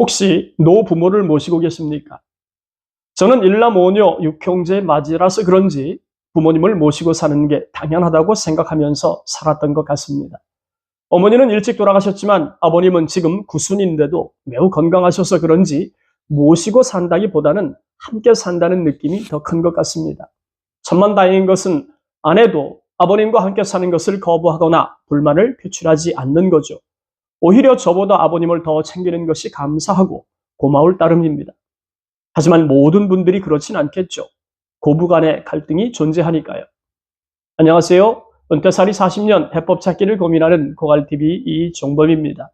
혹시 노부모를 모시고 계십니까? 저는 일남 5녀 6형제의 맞이라서 그런지 부모님을 모시고 사는 게 당연하다고 생각하면서 살았던 것 같습니다. 어머니는 일찍 돌아가셨지만 아버님은 지금 구순인데도 매우 건강하셔서 그런지 모시고 산다기보다는 함께 산다는 느낌이 더 큰 것 같습니다. 천만다행인 것은 아내도 아버님과 함께 사는 것을 거부하거나 불만을 표출하지 않는 거죠. 오히려 저보다 아버님을 더 챙기는 것이 감사하고 고마울 따름입니다. 하지만 모든 분들이 그렇진 않겠죠. 고부간의 갈등이 존재하니까요. 안녕하세요. 은퇴살이 40년 해법 찾기를 고민하는 고갈TV 이종범입니다.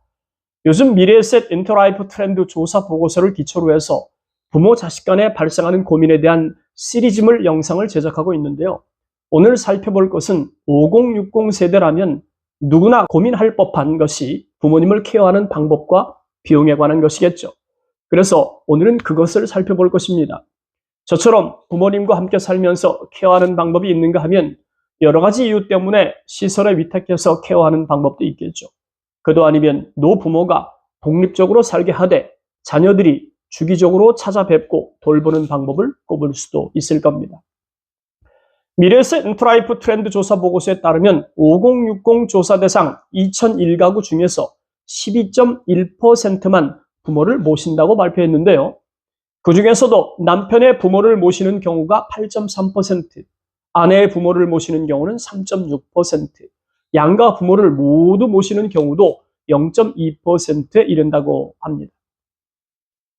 요즘 미래에셋 인터라이프 트렌드 조사 보고서를 기초로 해서 부모 자식 간에 발생하는 고민에 대한 시리즈물 영상을 제작하고 있는데요. 오늘 살펴볼 것은 5060 세대라면 누구나 고민할 법한 것이 부모님을 케어하는 방법과 비용에 관한 것이겠죠. 그래서 오늘은 그것을 살펴볼 것입니다. 저처럼 부모님과 함께 살면서 케어하는 방법이 있는가 하면 여러 가지 이유 때문에 시설에 위탁해서 케어하는 방법도 있겠죠. 그도 아니면 노부모가 독립적으로 살게 하되 자녀들이 주기적으로 찾아뵙고 돌보는 방법을 꼽을 수도 있을 겁니다. 미래에셋 인터라이프 트렌드 조사 보고서에 따르면 5060 조사 대상 2001가구 중에서 12.1%만 부모를 모신다고 발표했는데요. 그 중에서도 남편의 부모를 모시는 경우가 8.3%, 아내의 부모를 모시는 경우는 3.6%, 양가 부모를 모두 모시는 경우도 0.2%에 이른다고 합니다.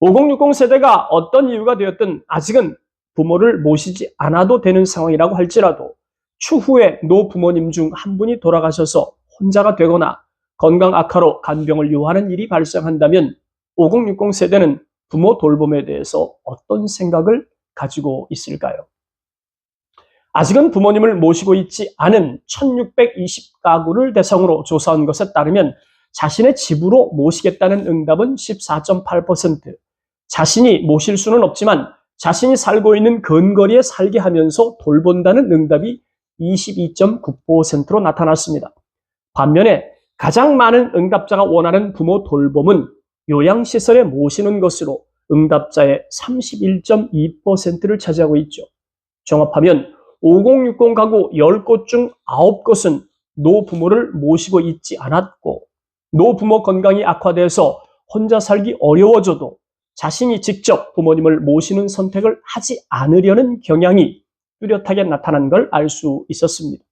5060 세대가 어떤 이유가 되었든 아직은 부모를 모시지 않아도 되는 상황이라고 할지라도 추후에 노부모님 중 한 분이 돌아가셔서 혼자가 되거나 건강 악화로 간병을 요하는 일이 발생한다면 5060 세대는 부모 돌봄에 대해서 어떤 생각을 가지고 있을까요? 아직은 부모님을 모시고 있지 않은 1620가구를 대상으로 조사한 것에 따르면 자신의 집으로 모시겠다는 응답은 14.8%, 자신이 모실 수는 없지만 자신이 살고 있는 근거리에 살게 하면서 돌본다는 응답이 22.9%로 나타났습니다. 반면에 가장 많은 응답자가 원하는 부모 돌봄은 요양시설에 모시는 것으로 응답자의 31.2%를 차지하고 있죠. 종합하면 5060 가구 10곳 중 9곳은 노부모를 모시고 있지 않았고 노부모 건강이 악화돼서 혼자 살기 어려워져도 자신이 직접 부모님을 모시는 선택을 하지 않으려는 경향이 뚜렷하게 나타난 걸 알 수 있었습니다.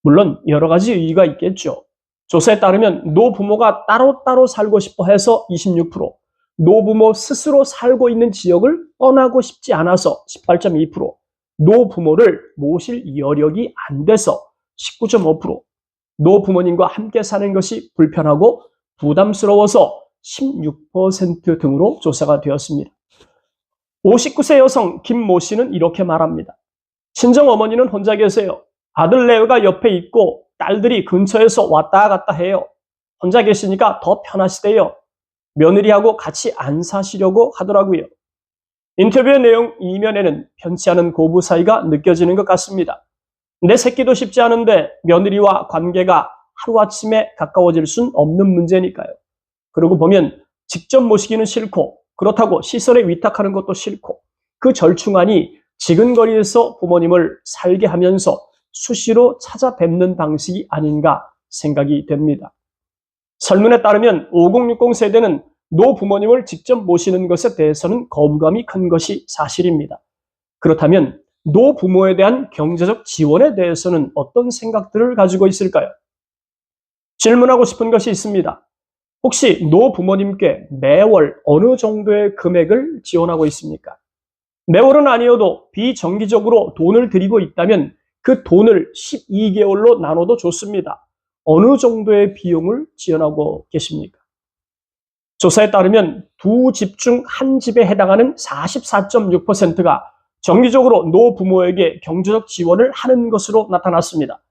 물론 여러 가지 이유가 있겠죠. 조사에 따르면 노부모가 따로따로 살고 싶어 해서 26%, 노부모 스스로 살고 있는 지역을 떠나고 싶지 않아서 18.2%, 노부모를 모실 여력이 안 돼서 19.5%, 노부모님과 함께 사는 것이 불편하고 부담스러워서 16% 등으로 조사가 되었습니다. 59세 여성 김모 씨는 이렇게 말합니다. 친정어머니는 혼자 계세요. 아들 내외가 옆에 있고 딸들이 근처에서 왔다 갔다 해요. 혼자 계시니까 더 편하시대요. 며느리하고 같이 안 사시려고 하더라고요. 인터뷰의 내용 이면에는 편치 않은 고부 사이가 느껴지는 것 같습니다. 내 새끼도 쉽지 않은데 며느리와 관계가 하루아침에 가까워질 순 없는 문제니까요. 그러고 보면 직접 모시기는 싫고 그렇다고 시설에 위탁하는 것도 싫고 그 절충안이 지근거리에서 부모님을 살게 하면서 수시로 찾아뵙는 방식이 아닌가 생각이 됩니다. 설문에 따르면 5060 세대는 노부모님을 직접 모시는 것에 대해서는 거부감이 큰 것이 사실입니다. 그렇다면 노부모에 대한 경제적 지원에 대해서는 어떤 생각들을 가지고 있을까요? 질문하고 싶은 것이 있습니다. 혹시 노부모님께 매월 어느 정도의 금액을 지원하고 있습니까? 매월은 아니어도 비정기적으로 돈을 드리고 있다면 그 돈을 12개월로 나눠도 좋습니다. 어느 정도의 비용을 지원하고 계십니까? 조사에 따르면 두 집 중 한 집에 해당하는 44.6%가 정기적으로 노부모에게 경제적 지원을 하는 것으로 나타났습니다.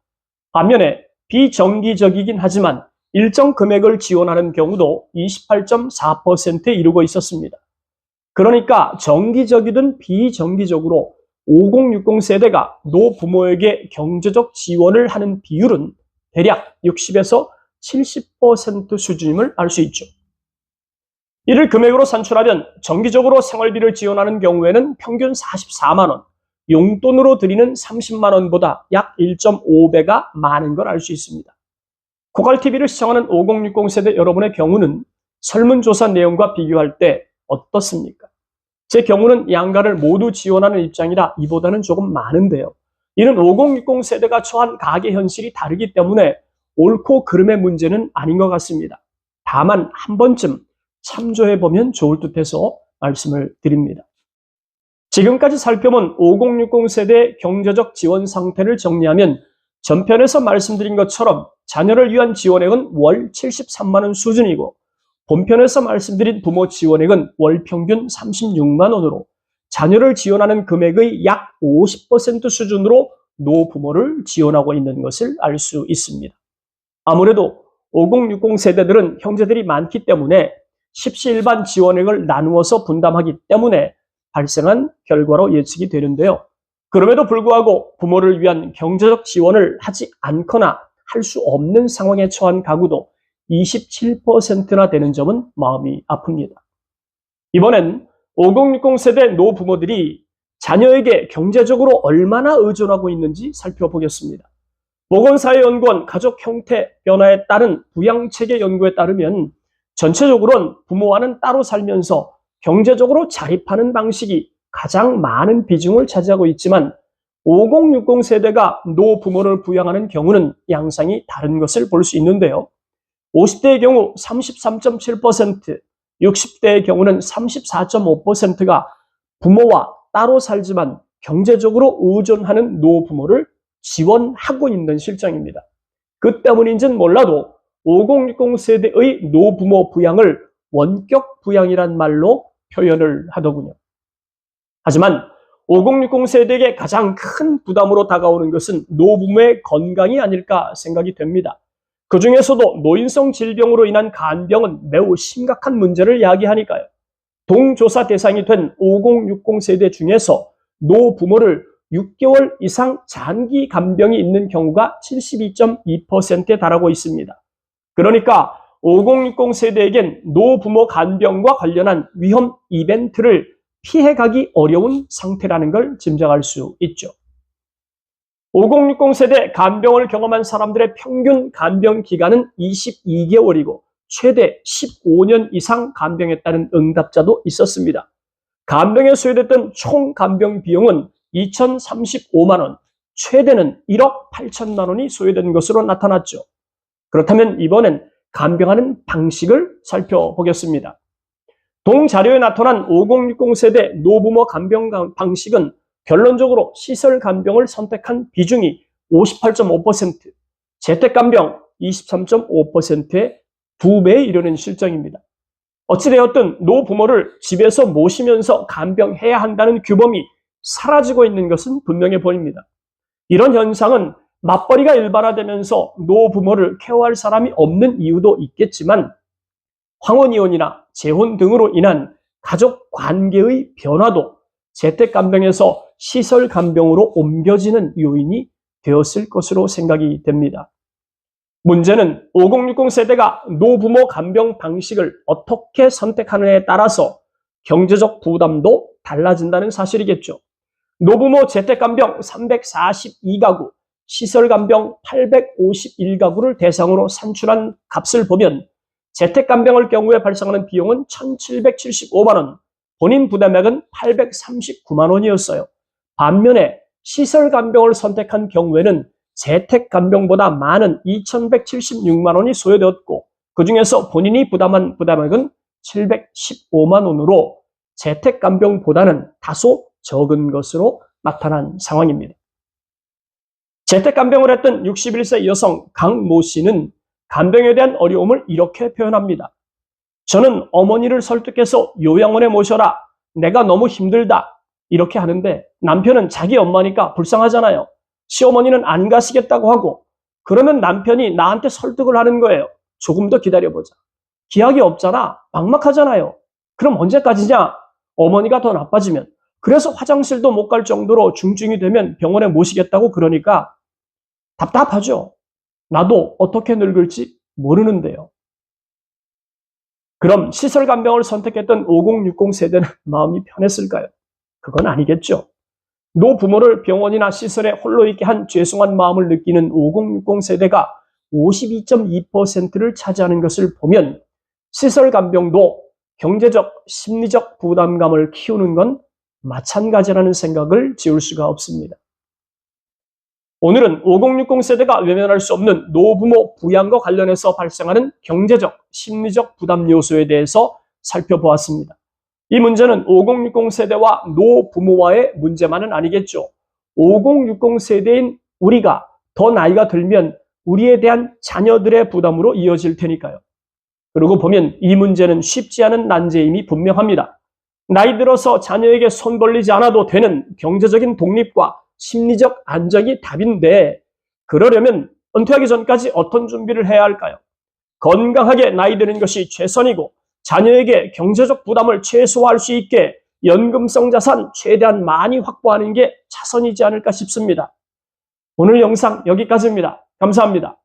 반면에 비정기적이긴 하지만 일정 금액을 지원하는 경우도 28.4%에 이르고 있었습니다. 그러니까 정기적이든 비정기적으로 5060 세대가 노부모에게 경제적 지원을 하는 비율은 대략 60에서 70% 수준임을 알 수 있죠. 이를 금액으로 산출하면 정기적으로 생활비를 지원하는 경우에는 평균 44만 원, 용돈으로 드리는 30만 원보다 약 1.5배가 많은 걸 알 수 있습니다. 고갈TV를 시청하는 5060 세대 여러분의 경우는 설문조사 내용과 비교할 때 어떻습니까? 제 경우는 양가를 모두 지원하는 입장이라 이보다는 조금 많은데요. 이는 5060 세대가 처한 가계 현실이 다르기 때문에 옳고 그름의 문제는 아닌 것 같습니다. 다만 한 번쯤 참조해보면 좋을 듯해서 말씀을 드립니다. 지금까지 살펴본 5060 세대의 경제적 지원 상태를 정리하면 전편에서 말씀드린 것처럼 자녀를 위한 지원액은 월 73만 원 수준이고 본편에서 말씀드린 부모 지원액은 월 평균 36만 원으로 자녀를 지원하는 금액의 약 50% 수준으로 노부모를 지원하고 있는 것을 알 수 있습니다. 아무래도 5060 세대들은 형제들이 많기 때문에 십시일반 지원액을 나누어서 분담하기 때문에 발생한 결과로 예측이 되는데요. 그럼에도 불구하고 부모를 위한 경제적 지원을 하지 않거나 할 수 없는 상황에 처한 가구도 27%나 되는 점은 마음이 아픕니다. 이번엔 5060 세대 노부모들이 자녀에게 경제적으로 얼마나 의존하고 있는지 살펴보겠습니다. 보건사회연구원 가족 형태 변화에 따른 부양체계 연구에 따르면 전체적으로는 부모와는 따로 살면서 경제적으로 자립하는 방식이 가장 많은 비중을 차지하고 있지만 5060 세대가 노부모를 부양하는 경우는 양상이 다른 것을 볼 수 있는데요. 50대의 경우 33.7%, 60대의 경우는 34.5%가 부모와 따로 살지만 경제적으로 의존하는 노부모를 지원하고 있는 실정입니다. 그 때문인지는 몰라도 5060 세대의 노부모 부양을 원격 부양이란 말로 표현을 하더군요. 하지만 5060 세대에게 가장 큰 부담으로 다가오는 것은 노부모의 건강이 아닐까 생각이 됩니다. 그 중에서도 노인성 질병으로 인한 간병은 매우 심각한 문제를 야기하니까요. 동조사 대상이 된 5060 세대 중에서 노부모를 6개월 이상 장기 간병이 있는 경우가 72.2%에 달하고 있습니다. 그러니까 5060 세대에겐 노부모 간병과 관련한 위험 이벤트를 피해가기 어려운 상태라는 걸 짐작할 수 있죠. 5060 세대 간병을 경험한 사람들의 평균 간병 기간은 22개월이고 최대 15년 이상 간병했다는 응답자도 있었습니다. 간병에 소요됐던 총 간병 비용은 2,035만 원, 최대는 1억 8천만 원이 소요된 것으로 나타났죠. 그렇다면 이번엔 간병하는 방식을 살펴보겠습니다. 동자료에 나타난 5060 세대 노부모 간병 방식은 결론적으로 시설 간병을 선택한 비중이 58.5%, 재택 간병 23.5%의 2배에 이르는 실정입니다. 어찌되었든 노부모를 집에서 모시면서 간병해야 한다는 규범이 사라지고 있는 것은 분명해 보입니다. 이런 현상은 맞벌이가 일반화되면서 노부모를 케어할 사람이 없는 이유도 있겠지만 황혼이혼이나 재혼 등으로 인한 가족 관계의 변화도 재택간병에서 시설간병으로 옮겨지는 요인이 되었을 것으로 생각이 됩니다. 문제는 5060 세대가 노부모 간병 방식을 어떻게 선택하느냐에 따라서 경제적 부담도 달라진다는 사실이겠죠. 노부모 재택간병 342가구, 시설간병 851가구를 대상으로 산출한 값을 보면 재택간병의 경우에 발생하는 비용은 1,775만 원, 본인 부담액은 839만 원이었어요. 반면에 시설간병을 선택한 경우에는 재택간병보다 많은 2,176만 원이 소요되었고 그중에서 본인이 부담한 부담액은 715만 원으로 재택간병보다는 다소 적은 것으로 나타난 상황입니다. 재택간병을 했던 61세 여성 강모 씨는 간병에 대한 어려움을 이렇게 표현합니다. 저는 어머니를 설득해서 요양원에 모셔라. 내가 너무 힘들다. 이렇게 하는데 남편은 자기 엄마니까 불쌍하잖아요. 시어머니는 안 가시겠다고 하고 그러면 남편이 나한테 설득을 하는 거예요. 조금 더 기다려보자. 기약이 없잖아. 막막하잖아요. 그럼 언제까지냐? 어머니가 더 나빠지면. 그래서 화장실도 못 갈 정도로 중증이 되면 병원에 모시겠다고 그러니까 답답하죠. 나도 어떻게 늙을지 모르는데요. 그럼 시설 간병을 선택했던 5060 세대는 마음이 편했을까요? 그건 아니겠죠. 노부모를 병원이나 시설에 홀로 있게 한 죄송한 마음을 느끼는 5060 세대가 52.2%를 차지하는 것을 보면 시설 간병도 경제적, 심리적 부담감을 키우는 건 마찬가지라는 생각을 지울 수가 없습니다. 오늘은 5060 세대가 외면할 수 없는 노부모 부양과 관련해서 발생하는 경제적, 심리적 부담 요소에 대해서 살펴보았습니다. 이 문제는 5060 세대와 노부모와의 문제만은 아니겠죠. 5060 세대인 우리가 더 나이가 들면 우리에 대한 자녀들의 부담으로 이어질 테니까요. 그러고 보면 이 문제는 쉽지 않은 난제임이 분명합니다. 나이 들어서 자녀에게 손 벌리지 않아도 되는 경제적인 독립과 심리적 안정이 답인데, 그러려면 은퇴하기 전까지 어떤 준비를 해야 할까요? 건강하게 나이 드는 것이 최선이고 자녀에게 경제적 부담을 최소화할 수 있게 연금성 자산 최대한 많이 확보하는 게 차선이지 않을까 싶습니다. 오늘 영상 여기까지입니다. 감사합니다.